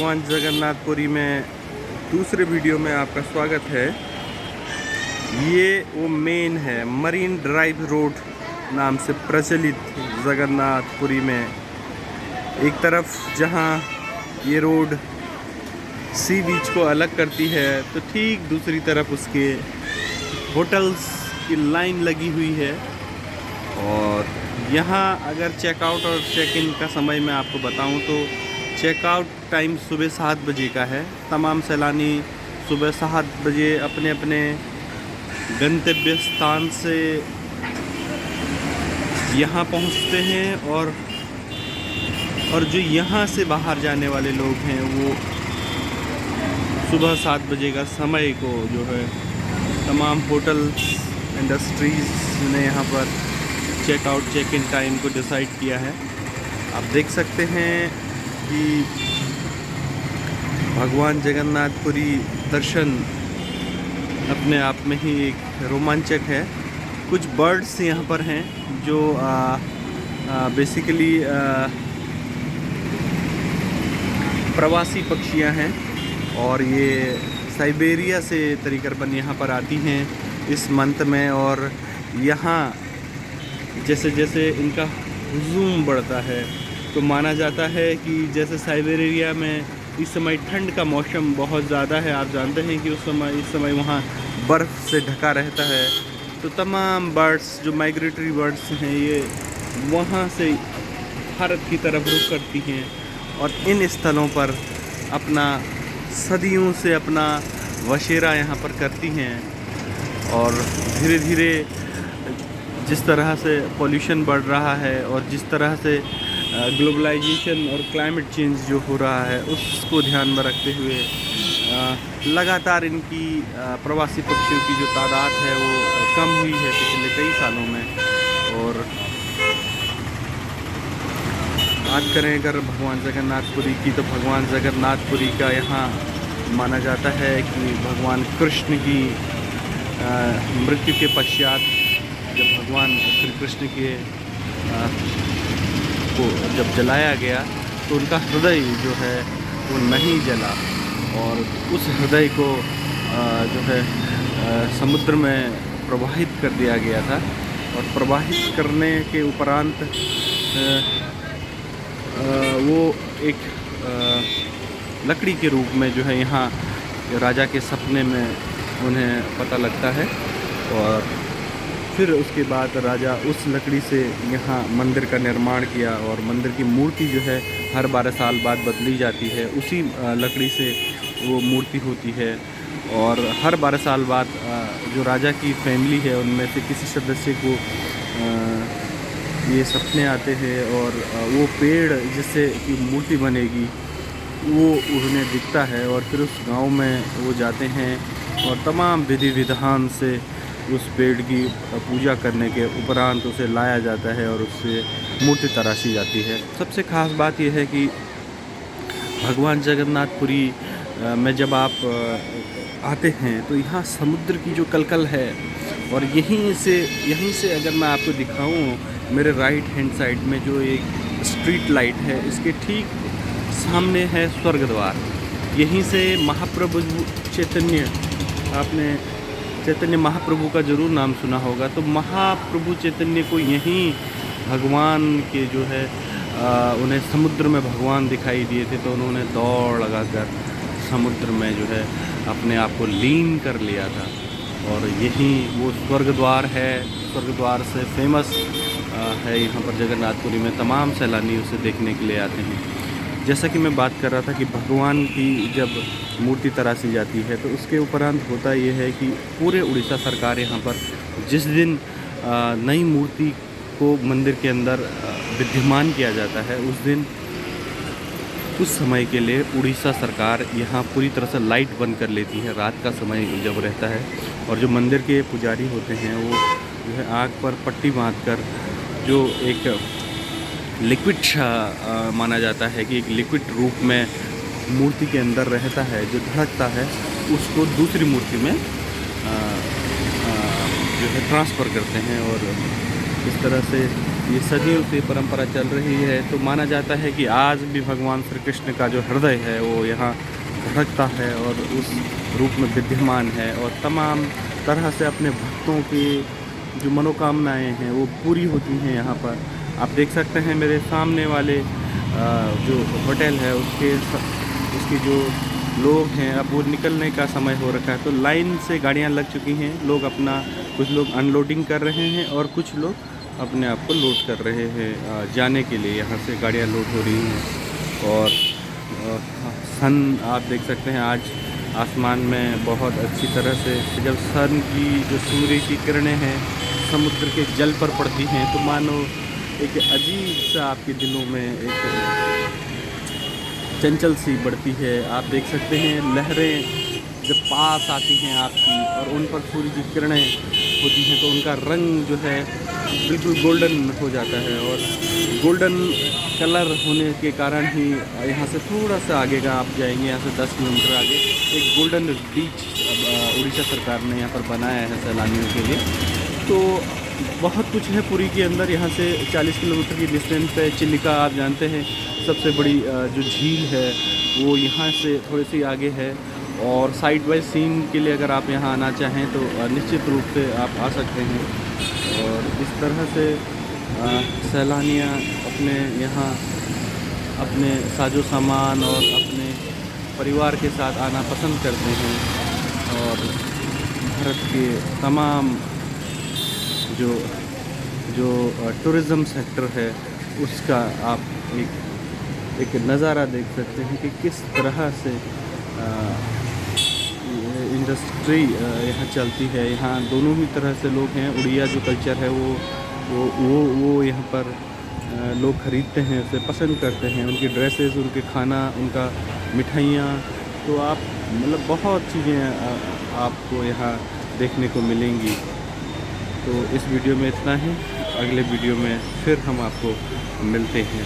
भगवान जगन्नाथपुरी में दूसरे वीडियो में आपका स्वागत है। ये वो मेन है, मरीन ड्राइव रोड नाम से प्रचलित जगन्नाथपुरी में। एक तरफ जहाँ ये रोड सी बीच को अलग करती है तो ठीक दूसरी तरफ उसके होटल्स की लाइन लगी हुई है। और यहाँ अगर चेकआउट और चेक इन का समय मैं आपको बताऊं तो चेकआउट टाइम सुबह 7 बजे का है। तमाम सैलानी सुबह 7 बजे अपने अपने गंतव्य स्थान से यहाँ पहुँचते हैं और जो यहाँ से बाहर जाने वाले लोग हैं वो सुबह 7 बजे का समय को जो है तमाम होटल्स इंडस्ट्रीज़ ने यहाँ पर चेकआउट चेक इन टाइम को डिसाइड किया है। आप देख सकते हैं कि भगवान जगन्नाथपुरी दर्शन अपने आप में ही एक रोमांचक है। कुछ बर्ड्स यहाँ पर हैं जो बेसिकली प्रवासी पक्षियाँ हैं और ये साइबेरिया से तरीक़न यहाँ पर आती हैं इस मंथ में। और यहाँ जैसे जैसे इनका हुजूम बढ़ता है तो माना जाता है कि जैसे साइबेरिया में इस समय ठंड का मौसम बहुत ज़्यादा है, आप जानते हैं कि इस समय वहाँ बर्फ़ से ढका रहता है, तो तमाम बर्ड्स जो माइग्रेटरी बर्ड्स हैं ये वहाँ से भारत की तरफ रुख करती हैं और इन स्थलों पर अपना सदियों से अपना बसेरा यहाँ पर करती हैं। और धीरे धीरे जिस तरह से पॉल्यूशन बढ़ रहा है और जिस तरह से ग्लोबलाइजेशन और क्लाइमेट चेंज जो हो रहा है उसको ध्यान में रखते हुए लगातार इनकी प्रवासी पक्षियों की जो तादाद है वो कम हुई है पिछले कई सालों में। और बात करें अगर भगवान जगन्नाथपुरी की तो भगवान जगन्नाथपुरी का यहाँ माना जाता है कि भगवान कृष्ण की मृत्यु के पश्चात जब भगवान श्री कृष्ण के को जब जलाया गया तो उनका हृदय जो है वो नहीं जला और उस हृदय को जो है समुद्र में प्रवाहित कर दिया गया था। और प्रवाहित करने के उपरांत वो एक लकड़ी के रूप में जो है यहाँ राजा के सपने में उन्हें पता लगता है। और फिर उसके बाद राजा उस लकड़ी से यहाँ मंदिर का निर्माण किया और मंदिर की मूर्ति जो है हर 12 साल बाद बदली जाती है, उसी लकड़ी से वो मूर्ति होती है। और हर 12 साल बाद जो राजा की फैमिली है उनमें से किसी सदस्य को ये सपने आते हैं और वो पेड़ जिससे की मूर्ति बनेगी वो उन्हें दिखता है और फिर उस गांव में वो जाते हैं और तमाम विधि विधान से उस पेड़ की पूजा करने के उपरांत उसे लाया जाता है और उससे मूर्ति तराशी जाती है। सबसे ख़ास बात यह है कि भगवान जगन्नाथपुरी में जब आप आते हैं तो यहाँ समुद्र की जो कलकल है और यहीं से अगर मैं आपको दिखाऊं, मेरे राइट हैंड साइड में जो एक स्ट्रीट लाइट है इसके ठीक सामने है स्वर्ग द्वार। यहीं से महाप्रभु चैतन्य, आपने चैतन्य महाप्रभु का ज़रूर नाम सुना होगा, तो महाप्रभु चैतन्य को यहीं भगवान के जो है उन्हें समुद्र में भगवान दिखाई दिए थे तो उन्होंने दौड़ लगाकर समुद्र में जो है अपने आप को लीन कर लिया था। और यहीं वो स्वर्ग द्वार है, स्वर्ग द्वार से फेमस है यहाँ पर जगन्नाथपुरी में, तमाम सैलानी उसे देखने के लिए आते हैं। जैसा कि मैं बात कर रहा था कि भगवान की जब मूर्ति तराशी जाती है तो उसके उपरांत होता यह है कि पूरे उड़ीसा सरकार यहाँ पर जिस दिन नई मूर्ति को मंदिर के अंदर विद्यमान किया जाता है उस दिन उस समय के लिए उड़ीसा सरकार यहाँ पूरी तरह से लाइट बंद कर लेती है रात का समय जब रहता है। और जो मंदिर के पुजारी होते हैं वो जो है आँख पर पट्टी बांधकर जो एक लिक्विड माना जाता है कि एक लिक्विड रूप में मूर्ति के अंदर रहता है जो धड़कता है, उसको दूसरी मूर्ति में जो है ट्रांसफ़र करते हैं। और इस तरह से ये सदियों से परंपरा चल रही है। तो माना जाता है कि आज भी भगवान श्री कृष्ण का जो हृदय है वो यहाँ धड़कता है और उस रूप में विद्यमान है, और तमाम तरह से अपने भक्तों की जो मनोकामनाएं हैं वो पूरी होती हैं यहाँ पर। आप देख सकते हैं मेरे सामने वाले जो होटल है उसके जो लोग हैं, अब वो निकलने का समय हो रखा है, तो लाइन से गाड़ियाँ लग चुकी हैं। लोग अपना, कुछ लोग अनलोडिंग कर रहे हैं और कुछ लोग अपने आप को लोड कर रहे हैं जाने के लिए। यहाँ से गाड़ियाँ लोड हो रही हैं। और सन आप देख सकते हैं आज आसमान में बहुत अच्छी तरह से, जब सन की जो सूर्य की किरणें हैं समुद्र के जल पर पड़ती हैं तो मानो एक अजीब सा आपके दिलों में एक चंचल सी बढ़ती है। आप देख सकते हैं लहरें जब पास आती हैं आपकी और उन पर सूर्य की किरणें होती हैं तो उनका रंग जो है बिल्कुल गोल्डन हो जाता है। और गोल्डन कलर होने के कारण ही यहाँ से थोड़ा सा आगे का आप जाएंगे, यहाँ से 10 किलोमीटर आगे एक गोल्डन बीच उड़ीसा सरकार ने यहाँ पर बनाया है सैलानियों के लिए। तो बहुत कुछ है पुरी के अंदर। यहाँ से 40 किलोमीटर की डिस्टेंस पे चिलिका, आप जानते हैं सबसे बड़ी जो झील है वो यहाँ से थोड़ी सी आगे है। और साइड बाय सीन के लिए अगर आप यहाँ आना चाहें तो निश्चित रूप से आप आ सकते हैं। और इस तरह से सैलानियाँ अपने यहाँ अपने साजो सामान और अपने परिवार के साथ आना पसंद करते हैं। और भारत के तमाम जो टूरिज़्म सेक्टर है उसका आप एक नज़ारा देख सकते हैं कि किस तरह से इंडस्ट्री यहाँ चलती है। यहाँ दोनों ही तरह से लोग हैं। उड़िया जो कल्चर है वो यहाँ पर लोग ख़रीदते हैं, उसे पसंद करते हैं। उनकी ड्रेसेस, उनके खाना, उनका मिठाइयाँ, तो आप मतलब बहुत चीज़ें आपको यहाँ देखने को मिलेंगी। तो इस वीडियो में इतना ही, अगले वीडियो में फिर हम आपको मिलते हैं।